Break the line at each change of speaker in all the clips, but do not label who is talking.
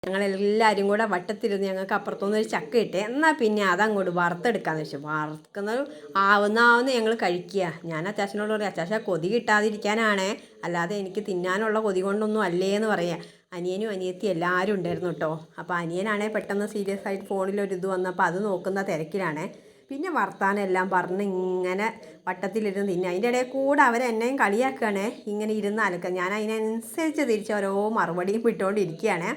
ഞങ്ങളെല്ലാവരും കൂടെ വട്ടത്തിരുന്ന് ഞങ്ങൾക്ക് അപ്പുറത്തുനിന്ന് ഒരു ചക്ക കിട്ടേ, എന്നാൽ പിന്നെ അതങ്ങോട്ട് വറുത്തെടുക്കാമെന്ന് വെച്ചു. വറുക്കുന്നത് ആവുന്ന ഞങ്ങൾ കഴിക്കുക. ഞാൻ അച്ചാച്ചനോട് പറയും, അച്ചാച്ച കൊതി കിട്ടാതിരിക്കാനാണേ, അല്ലാതെ എനിക്ക് തിന്നാനുള്ള കൊതി കൊണ്ടൊന്നും അല്ലേ എന്ന് പറയാം. അനിയനും അനിയത്തി എല്ലാവരും ഉണ്ടായിരുന്നു കേട്ടോ. അപ്പോൾ അനിയനാണെങ്കിൽ പെട്ടെന്ന് സീരിയസ് ആയിട്ട് ഫോണിലൊരിത് വന്നപ്പോൾ അത് നോക്കുന്ന തിരക്കിലാണേ. പിന്നെ വർത്താനെല്ലാം പറഞ്ഞ് ഇങ്ങനെ വട്ടത്തിലിരുന്ന് തിന്നെ. അതിൻ്റെ ഇടയിൽ കൂടെ അവരെന്നെയും കളിയാക്കുകയാണേ, ഇങ്ങനെ ഇരുന്ന് അലക്കുക. ഞാൻ അതിനനുസരിച്ച് തിരിച്ച് ഓരോ മറുപടിയും വിട്ടുകൊണ്ടിരിക്കുകയാണ്.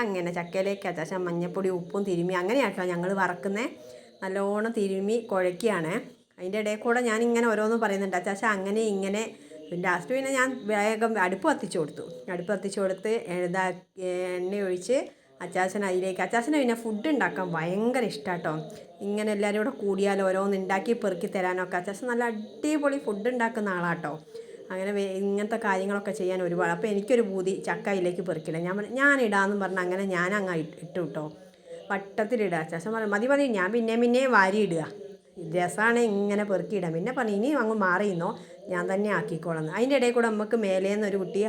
അങ്ങനെ ചക്കയിലേക്ക് അച്ചാച്ചൻ മഞ്ഞപ്പൊടി ഉപ്പും തിരുമ്മി അങ്ങനെയാട്ടോ ഞങ്ങൾ വറക്കുന്നത്. നല്ലോണം തിരുമ്മി കുഴയ്ക്കുകയാണ്. അതിൻ്റെ ഇടയിൽ കൂടെ ഞാനിങ്ങനെ ഓരോന്നും പറയുന്നുണ്ട്, അച്ചാച്ച അങ്ങനെ ഇങ്ങനെ. ലാസ്റ്റ് പിന്നെ ഞാൻ വേഗം അടുപ്പ് കത്തിച്ചു കൊടുത്ത് എണ്ണ ഒഴിച്ച് അച്ചാച്ചൻ അതിലേക്ക്. അച്ചാച്ചന് പിന്നെ ഫുഡ് ഉണ്ടാക്കാൻ ഭയങ്കര ഇഷ്ടമാട്ടോ. ഇങ്ങനെ എല്ലാവരും കൂടെ കൂടിയാൽ ഓരോന്ന് ഉണ്ടാക്കി പെറുക്കി തരാനൊക്കെ അച്ചാച്ചൻ നല്ല അടിപൊളി ഫുഡ് ഉണ്ടാക്കുന്ന ആളാട്ടോ. അങ്ങനെ ഇങ്ങനത്തെ കാര്യങ്ങളൊക്കെ ചെയ്യാൻ ഒരുപാട്. അപ്പോൾ എനിക്കൊരു പൂതി ചക്ക അതിലേക്ക് പെറുക്കില്ല. ഞാനിടാമെന്ന് പറഞ്ഞാൽ അങ്ങനെ ഞാനങ്ങ് ഇട്ടു കേട്ടോ. വട്ടത്തിലിടുക. അച്ചാച്ചൻ പറഞ്ഞു മതി ഞാൻ പിന്നെയും വാരി ഇടുക. രസമാണ് ഇങ്ങനെ പെറുക്കിയിടാം. പിന്നെ പറഞ്ഞു ഇനി അങ്ങ് മാറിയിരുന്നോ, ഞാൻ തന്നെ ആക്കിക്കോളാം. അതിൻ്റെ ഇടയിൽ കൂടെ നമുക്ക് മേലേന്ന് ഒരു കുട്ടി,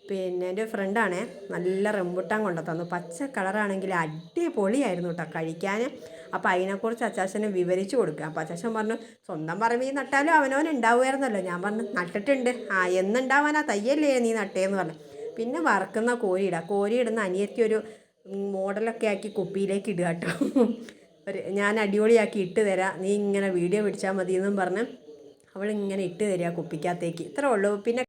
പിന്നെ എൻ്റെ ഫ്രണ്ടാണ്, നല്ല റംബുട്ടാൻ കൊണ്ടു തന്നു. പച്ച കളറാണെങ്കിൽ അടിപൊളിയായിരുന്നു കേട്ടോ കഴിക്കാൻ. അപ്പോൾ അതിനെക്കുറിച്ച് അച്ചാച്ചന് വിവരിച്ചു കൊടുക്കുക. അപ്പോൾ അച്ചാച്ചൻ പറഞ്ഞു സ്വന്തം പറമ്പിൽ നട്ടാലും അവനവൻ ഉണ്ടാവുമായിരുന്നല്ലോ. ഞാൻ പറഞ്ഞു നട്ടിട്ടുണ്ട്. എന്നുണ്ടാവാനാ, തയ്യല്ലേ നീ നട്ടേന്ന് പറഞ്ഞു. പിന്നെ വറക്കുന്ന കോരിയിടുന്ന അനിയത്തി ഒരു മോഡലൊക്കെ ആക്കി കുപ്പിയിലേക്ക് ഇടുക കേട്ടോ. ഞാൻ അടിപൊളിയാക്കി ഇട്ട് തരാം, നീ ഇങ്ങനെ വീഡിയോ പിടിച്ചാൽ മതി എന്നും പറഞ്ഞ് അവളിങ്ങനെ ഇട്ട് തരിക കുപ്പിക്കകത്തേക്ക്. ഇത്രേ ഉള്ളൂ. പിന്നെ